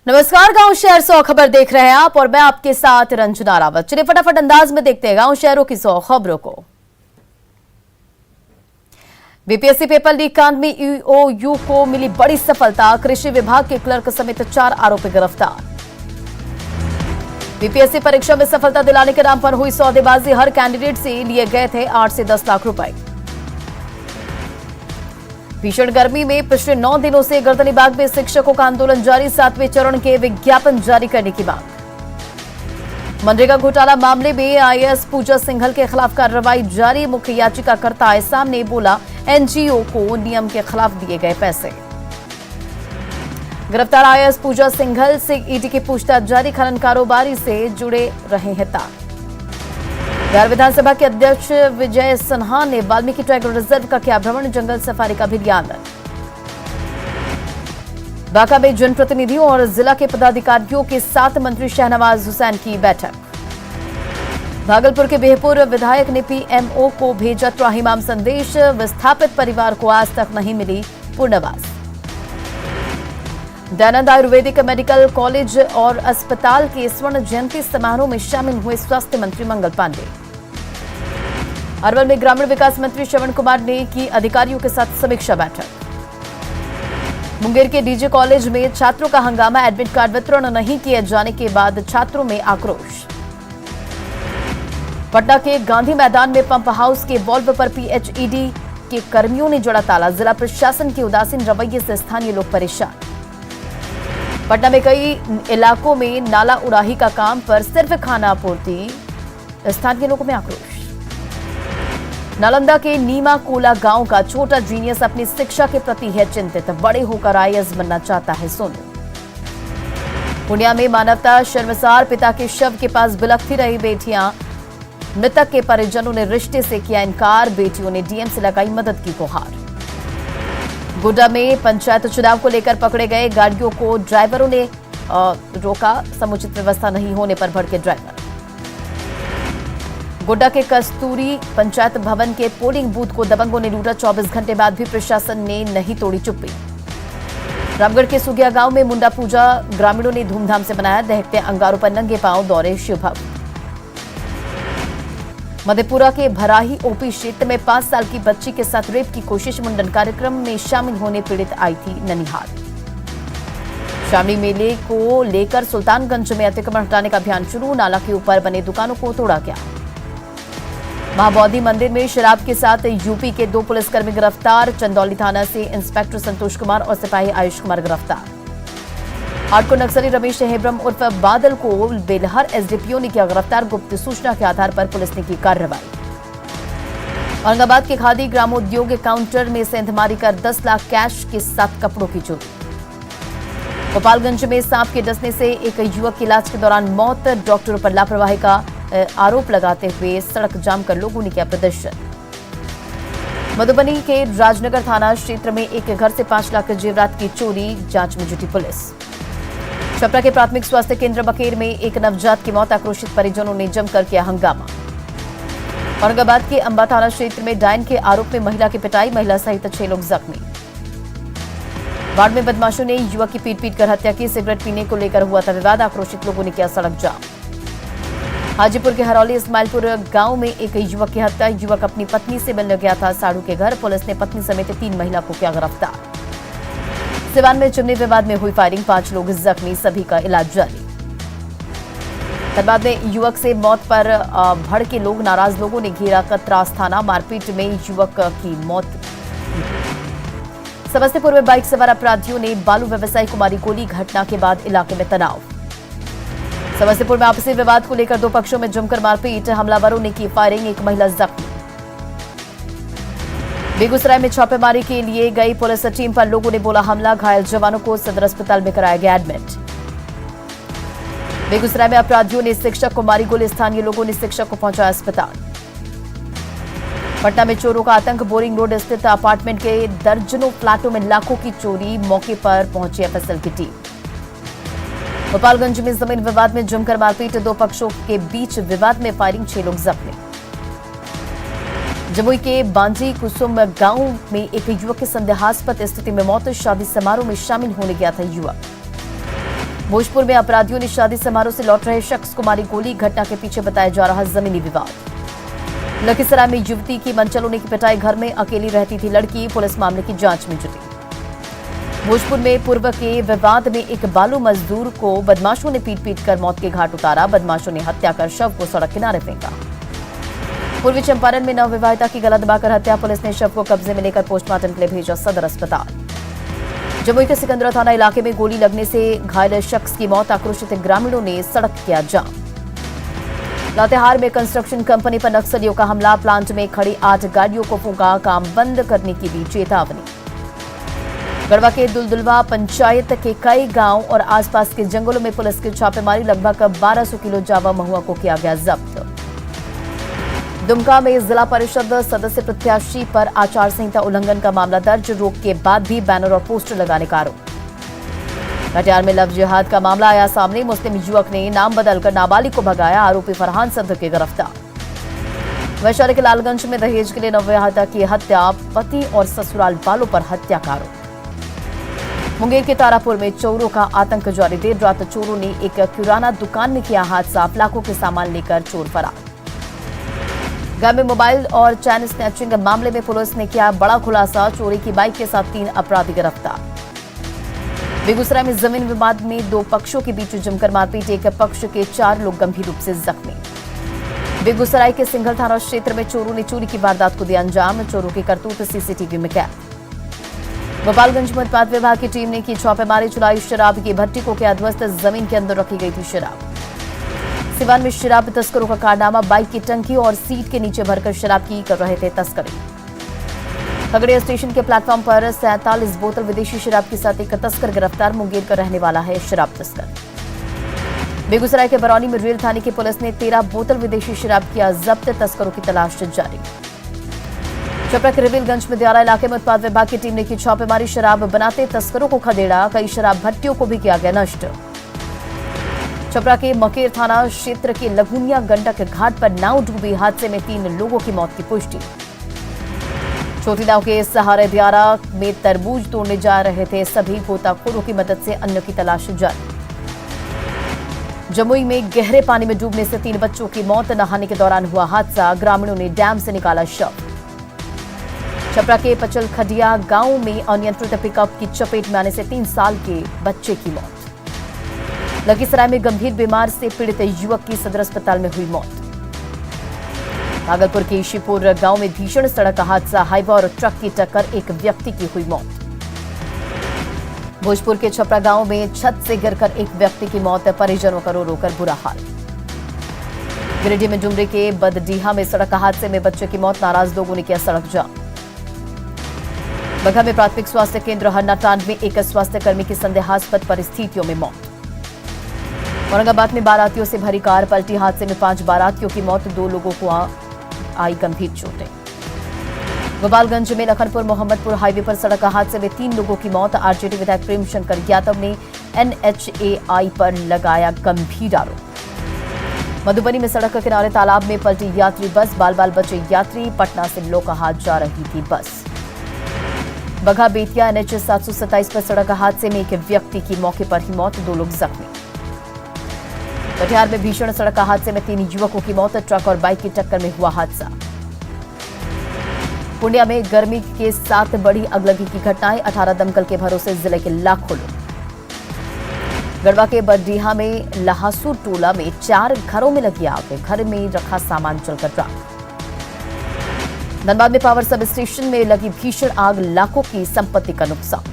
नमस्कार, गांव शहर 100 खबर देख रहे हैं आप और मैं आपके साथ रंजना रावत। चलिए फटाफट अंदाज में देखते हैं गांव शहरों की 100 खबरों को। बीपीएससी पेपर लीक कांड में ईओयू को मिली बड़ी सफलता। कृषि विभाग के क्लर्क समेत 4 आरोपी गिरफ्तार। बीपीएससी परीक्षा में सफलता दिलाने के नाम पर हुई सौदेबाजी। हर कैंडिडेट से लिए गए थे 8 से 10 लाख रुपए। भीषण गर्मी में पिछले 9 दिनों से गर्दनीबाग में शिक्षकों का आंदोलन जारी। 7वें चरण के विज्ञापन जारी करने की मांग। मनरेगा घोटाला मामले में आईएएस पूजा सिंघल के खिलाफ कार्रवाई जारी। मुख्य याचिकाकर्ता आए सामने, बोला एनजीओ को नियम के खिलाफ दिए गए पैसे। गिरफ्तार आईएएस पूजा सिंघल से ईडी की पूछताछ जारी। खनन कारोबारी से जुड़े रहे हैं तार। बिहार विधानसभा के अध्यक्ष विजय सिन्हा ने वाल्मीकि टाइगर रिजर्व का किया भ्रमण। जंगल सफारी का भी लिया आनंद। बांका में जनप्रतिनिधियों और जिला के पदाधिकारियों के साथ मंत्री शाहनवाज हुसैन की बैठक। भागलपुर के बेहपुर विधायक ने पीएमओ को भेजा त्राहिमाम संदेश। विस्थापित परिवार को आज तक नहीं मिली पुनर्वास। दयानंद आयुर्वेदिक मेडिकल कॉलेज और अस्पताल के स्वर्ण जयंती समारोह में शामिल हुए स्वास्थ्य मंत्री मंगल पांडे। अरवल में ग्रामीण विकास मंत्री श्रवण कुमार ने की अधिकारियों के साथ समीक्षा बैठक। मुंगेर के डीजे कॉलेज में छात्रों का हंगामा। एडमिट कार्ड वितरण नहीं किए जाने के बाद छात्रों में आक्रोश। पटना के गांधी मैदान में पंप हाउस के वॉल्व पर पीएचईडी के कर्मियों ने जोड़ा ताला। जिला प्रशासन के उदासीन रवैये से स्थानीय लोग परेशान। पटना में कई इलाकों में नाला उड़ाही का काम पर सिर्फ खाना आपूर्ति। स्थानीय लोगों में आक्रोश। नालंदा के नीमा कोला गांव का छोटा जीनियस अपनी शिक्षा के प्रति है चिंतित। बड़े होकर आईएएस बनना चाहता है सोनू। पूर्णिया में मानवता शर्मसार। पिता के शव के पास बिलखती रही बेटियां। मृतक के परिजनों ने रिश्ते से किया इनकार। बेटियों ने डीएम से लगाई मदद की गुहार। गोड्डा में पंचायत चुनाव को लेकर पकड़े गए गाड़ियों को ड्राइवरों ने रोका। समुचित व्यवस्था नहीं होने पर भड़के ड्राइवर। गोड्डा के कस्तूरी पंचायत भवन के पोलिंग बूथ को दबंगों ने लूटा। 24 घंटे बाद भी प्रशासन ने नहीं तोड़ी चुप्पी। रामगढ़ के सुगिया गांव में मुंडा पूजा ग्रामीणों ने धूमधाम से मनाया। दहकते अंगारों पर नंगे पांव दौड़े शिव भक्त। मधेपुरा के भराही ओपी क्षेत्र में 5 साल की बच्ची के साथ रेप की कोशिश। मुंडन कार्यक्रम में शामिल होने पीड़ित आई थी ननिहाल। श्रावणी मेले को लेकर सुल्तानगंज में अतिक्रमण हटाने का अभियान शुरू। नाला के ऊपर बने दुकानों को तोड़ा गया। महाबोधि मंदिर में शराब के साथ यूपी के 2 पुलिसकर्मी गिरफ्तार। चंदौली थाना से इंस्पेक्टर संतोष कुमार और सिपाही आयुष कुमार गिरफ्तार। हार्डकोर नक्सली रमेश हेब्रम उर्फ बादल को बेलहर एसडीपीओ ने किया गिरफ्तार। गुप्त सूचना के आधार पर पुलिस ने की कार्रवाई। औरंगाबाद के खादी ग्रामोद्योग काउंटर में सेंधमारी कर 10 लाख कैश के साथ कपड़ों की चोरी। गोपालगंज में सांप के डसने से एक युवक की इलाज के दौरान मौत। डॉक्टरों पर लापरवाही का आरोप लगाते हुए सड़क जाम कर लोगों ने किया प्रदर्शन। मधुबनी के राजनगर थाना क्षेत्र में एक घर से 5 लाख जेवरात की चोरी। जांच में जुटी पुलिस। छपरा के प्राथमिक स्वास्थ्य केंद्र बकेर में एक नवजात की मौत। आक्रोशित परिजनों ने जमकर किया हंगामा। औरंगाबाद के अंबा थाना क्षेत्र में डायन के आरोप में महिला की पिटाई। महिला सहित 6 लोग जख्मी। बाढ़ में बदमाशों ने युवक की पीट कर हत्या की। सिगरेट पीने को लेकर हुआ था विवाद। आक्रोशित लोगों ने किया सड़क जाम। हाजीपुर के हरौली इस्माइलपुर गांव में एक युवक की हत्या। युवक अपनी पत्नी से मिलने गया था साड़ू के घर। पुलिस ने पत्नी समेत 3 महिला को किया गिरफ्तार। सिवान में चिमनी विवाद में हुई फायरिंग। 5 लोग जख्मी, सभी का इलाज जारी। धनबाद में युवक से मौत पर भड़के लोग। नाराज लोगों ने घेरा कतरास थाना। मारपीट में युवक की मौत। समस्तीपुर में बाइक सवार अपराधियों ने बालू व्यवसायी को मारी गोली। घटना के बाद इलाके में तनाव। समस्तीपुर में आपसी विवाद को लेकर 2 पक्षों में जमकर मारपीट। हमलावरों ने की फायरिंग। एक महिला जख्मी। बेगूसराय में छापेमारी के लिए गई पुलिस टीम पर लोगों ने बोला हमला। घायल जवानों को सदर अस्पताल में कराया गया एडमिट। बेगूसराय में अपराधियों ने शिक्षक को मारी गोली। स्थानीय लोगों ने शिक्षक को पहुंचाया अस्पताल। पटना में चोरों का आतंक। बोरिंग रोड स्थित अपार्टमेंट के दर्जनों फ्लैटों में लाखों की चोरी। मौके पर पहुंची एफएसएल की टीम। गोपालगंज में जमीन विवाद में जमकर मारपीट। 2 पक्षों के बीच विवाद में फायरिंग। 6 लोग जख्मी। जमुई के बांजी कुसुम गांव में एक युवक की संदेहास्पद स्थिति में मौत। शादी समारोह में शामिल होने गया था युवक। भोजपुर में अपराधियों ने शादी समारोह से लौट रहे शख्स को मारी गोली। घटना के पीछे बताया जा रहा जमीनी विवाद। लखीसराय में युवती की मनचलों की पिटाई। घर में अकेली रहती थी लड़की। पुलिस मामले की जांच में जुटी। भोजपुर में पूर्व के विवाद में एक बालू मजदूर को बदमाशों ने पीट कर मौत के घाट उतारा। बदमाशों ने हत्या कर शव को सड़क किनारे फेंका। पूर्वी चंपारण में नवविवाहिता की गला दबाकर हत्या। पुलिस ने शव को कब्जे में लेकर पोस्टमार्टम के लिए भेजा सदर अस्पताल। जमुई के सिकंदरा थाना इलाके में गोली लगने से घायल शख्स की मौत। आक्रोशित ग्रामीणों ने सड़क किया जाम। लातेहार में कंस्ट्रक्शन कंपनी पर नक्सलियों का हमला। प्लांट में खड़ी 8 गाड़ियों को फूंका। काम बंद करने की दी चेतावनी। गढ़वा के दुलदुलवा पंचायत के कई गांव और आसपास के जंगलों में पुलिस की छापेमारी। लगभग 1200 किलो जावा महुआ को किया गया जब्त। दुमका में जिला परिषद सदस्य प्रत्याशी पर आचार संहिता उल्लंघन का मामला दर्ज। रोक के बाद भी बैनर और पोस्टर लगाने का आरोप। कटिहार में लव जिहाद का मामला आया सामने। मुस्लिम युवक ने नाम बदलकर नाबालिग को भगाया। आरोपी फरहान सिद्दीकी गिरफ्तार। वैशाली के लालगंज में दहेज के लिए नवविवाहिता की हत्या। पति और ससुराल वालों पर हत्या का आरोप। मुंगेर के तारापुर में चोरों का आतंक जारी। देर रात चोरों ने एक किराना दुकान में किया हादसा। लाखों के सामान लेकर चोर फरार। घर में मोबाइल और चैन स्नैचिंग मामले में पुलिस ने किया बड़ा खुलासा। चोरी की बाइक के साथ 3 अपराधी गिरफ्तार। बेगूसराय में जमीन विवाद में 2 पक्षों के बीच जमकर मारपीट। एक पक्ष के 4 लोग गंभीर रूप से जख्मी। बेगूसराय के सिंघल थाना क्षेत्र में चोरों ने चोरी की वारदात को दिया अंजाम। चोरों की करतूत सीसीटीवी में कैद। गोपालगंज में उत्पाद विभाग की टीम ने की छापेमारी। चुलाई शराब की भट्टी को किया ध्वस्त। जमीन के अंदर रखी गई थी शराब। सिवान में शराब तस्करों का कारनामा। बाइक की टंकी और सीट के नीचे भरकर शराब की कर रहे थे तस्करी। खगड़िया स्टेशन के प्लेटफॉर्म पर 47 बोतल विदेशी शराब के साथ एक तस्कर गिरफ्तार। मुंगेर का रहने वाला है शराब तस्कर। बेगूसराय के बरौनी में रेल थाने की पुलिस ने 13 बोतल विदेशी शराब किया जब्त। तस्करों की तलाश जारी। छपरा के रिविलगंज में दियारा इलाके में उत्पाद विभाग की टीम ने की छापेमारी। शराब बनाते तस्करों को खदेड़ा। कई शराब भट्टियों को भी किया गया नष्ट। छपरा के मकेर थाना क्षेत्र के लघुनिया गंडक घाट पर नाव डूबी। हादसे में 3 लोगों की मौत की पुष्टि। छोटी नाव के सहारे दियारा में तरबूज तोड़ने जा रहे थे सभी। गोताखोरों की मदद से अन्य की तलाश जारी। जमुई में गहरे पानी में डूबने से 3 बच्चों की मौत। नहाने के दौरान हुआ हादसा। ग्रामीणों ने डैम से निकाला शव। छपरा के पचल खडिया गांव में अनियंत्रित पिकअप की चपेट में आने से 3 साल के बच्चे की मौत। लखीसराय में गंभीर बीमार से पीड़ित युवक की सदर अस्पताल में हुई मौत। भागलपुर के शिवपुर गांव में भीषण सड़क हादसा। हाईवा और ट्रक की टक्कर। एक व्यक्ति की हुई मौत। भोजपुर के छपरा गांव में छत से गिरकर एक व्यक्ति की मौत। परिजनों का रो रोकर बुरा हाल। गिरिडीह में डुमरी के बदडीहा में सड़क हादसे में बच्चे की मौत। नाराज लोगों ने किया सड़क जाम। बगहा में प्राथमिक स्वास्थ्य केंद्र हन्नाटांड में एक स्वास्थ्यकर्मी की संदेहास्पद परिस्थितियों में मौत। औरंगाबाद में बारातियों से भरी कार पलटी। हादसे में 5 बारातियों की मौत। 2 लोगों को आई गंभीर चोटें। गोपालगंज में लखनपुर मोहम्मदपुर हाईवे पर सड़क हादसे में 3 लोगों की मौत। आरजेडी विधायक प्रेमशंकर यादव ने NHAI पर लगाया गंभीर आरोप। मधुबनी में सड़क किनारे तालाब में पलटी यात्री बस। बाल बाल बचे यात्री। पटना से लोकाहाट जा रही थी बस। बगहा बेतिया NH 727 पर सड़क हादसे में एक व्यक्ति की मौके पर ही मौत। 2 लोग जख्मी। कटिहार में भीषण सड़क हादसे में 3 युवकों की मौत। ट्रक और बाइक की टक्कर में हुआ हादसा। पूर्णिया में गर्मी के साथ बढ़ी अगलगी की घटनाएं। 18 दमकल के भरोसे जिले के लाखों लोग। गढ़वा के बरडीहा में लहासुर टोला में 4 घरों में लगी आग। घर में रखा सामान जलकर राख। धनबाद में पावर सब स्टेशन में लगी भीषण आग। लाखों की संपत्ति का नुकसान।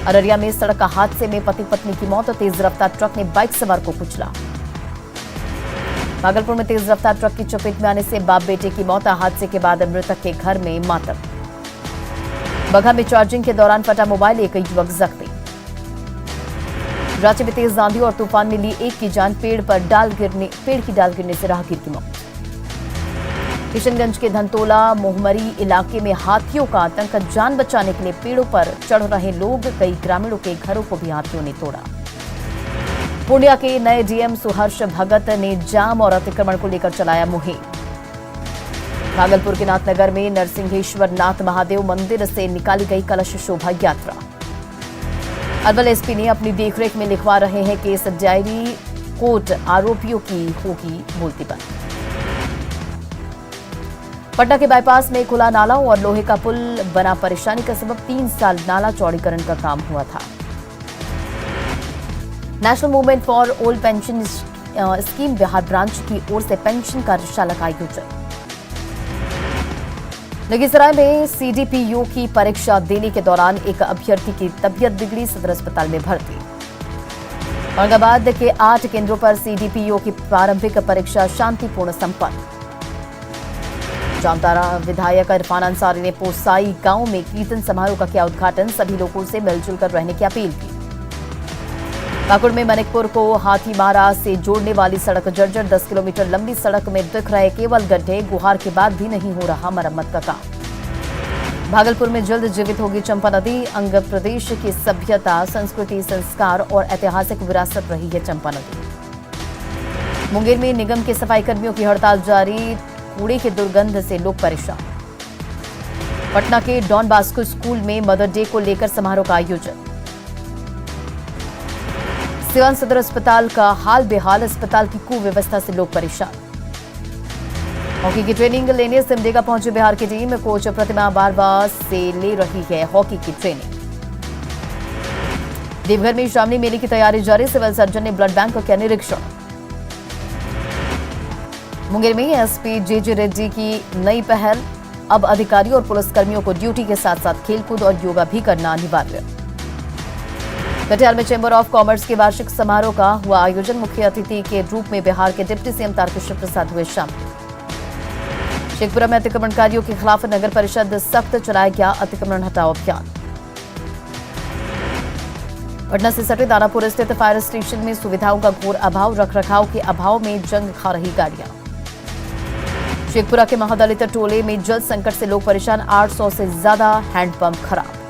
अररिया में सड़क हादसे में पति पत्नी की मौत। तेज रफ्तार ट्रक ने बाइक सवार को कुचला। भागलपुर में तेज रफ्तार ट्रक की चपेट में आने से बाप बेटे की मौत। हादसे के बाद मृतक के घर में मातम। बगहा में चार्जिंग के दौरान फटा मोबाइल। एक युवक जख्मी। रांची में तेज आंधी और तूफान में ली एक की जान। पेड़ की डाल गिरने से राहगीर की मौत। किशनगंज के धनतोला मोहमरी इलाके में हाथियों का आतंक। जान बचाने के लिए पेड़ों पर चढ़ रहे लोग। कई ग्रामीणों के घरों को भी हाथियों ने तोड़ा। पूर्णिया के नए डीएम सुहर्ष भगत ने जाम और अतिक्रमण को लेकर चलाया मुहिम। भागलपुर के नाथनगर में नरसिंहेश्वर नाथ महादेव मंदिर से निकाली गई कलश शोभा यात्रा। अरवल एसपी ने अपनी देखरेख में लिखवा रहे हैं केस डायरी, कोर्ट आरोपियों की होगी बोलती बंद। पटना के बाईपास में खुला नाला और लोहे का पुल बना परेशानी का सबब 3 साल नाला चौड़ीकरण का काम हुआ था। National movement for old pension scheme Bihar branch की ओर से पेंशन कार्यशाला का आयोजन। लखीसराय में सीडीपीओ की परीक्षा देने के दौरान एक अभ्यर्थी की तबीयत बिगड़ी, सदर अस्पताल में भर्ती। औरंगाबाद के 8 केंद्रों पर सीडीपीओ की प्रारंभिक परीक्षा शांतिपूर्ण संपन्न। जामताड़ा विधायक इरफान अंसारी ने पोसाई गांव में कीर्तन समारोह का किया उद्घाटन, सभी लोगों से मिलजुल कर रहने की अपील की। पाकुड़ में मनिकपुर को हाथीमारा से जोड़ने वाली सड़क जर्जर, 10 किलोमीटर लंबी सड़क में दिख रहे केवल गड्ढे, गुहार के बाद भी नहीं हो रहा मरम्मत का काम। भागलपुर में जल्द जीवित होगी चंपा नदी, अंग प्रदेश की सभ्यता, संस्कृति, संस्कार और ऐतिहासिक विरासत रही है चंपा नदी। मुंगेर में निगम के सफाई कर्मियों की हड़ताल जारी, कूड़े की दुर्गंध से लोग परेशान। पटना के डॉन बास्को स्कूल में मदर डे को लेकर समारोह का आयोजन। सिवान सदर अस्पताल का हाल बेहाल, अस्पताल की कुव्यवस्था से लोग परेशान। हॉकी की ट्रेनिंग लेने सिमडेगा पहुंची बिहार की टीम, कोच प्रतिमा बारवा से ले रही है हॉकी की ट्रेनिंग। देवघर में श्रावणी मेले की तैयारी जारी, सिविल सर्जन ने ब्लड बैंक का निरीक्षण। मुंगेर में एसपी जेजे रेड्डी की नई पहल, अब अधिकारियों और पुलिसकर्मियों को ड्यूटी के साथ साथ खेलकूद और योगा भी करना अनिवार्य। कटिहार में चैंबर ऑफ कॉमर्स के वार्षिक समारोह का हुआ आयोजन, मुख्य अतिथि के रूप में बिहार के डिप्टी सीएम तारकिशोर प्रसाद हुए शामिल। शेखपुरा में अतिक्रमणकारियों के खिलाफ नगर परिषद सख्त चलाया गया अतिक्रमण हटाओ अभियान। पटना से सटे दानापुर स्थित फायर स्टेशन में सुविधाओं का घोर अभाव, रखरखाव के अभाव में जंग खा रही गाड़ियां। शेखपुरा के महादलित टोले में जल संकट से लोग परेशान, 800 से ज्यादा हैंडपंप खराब।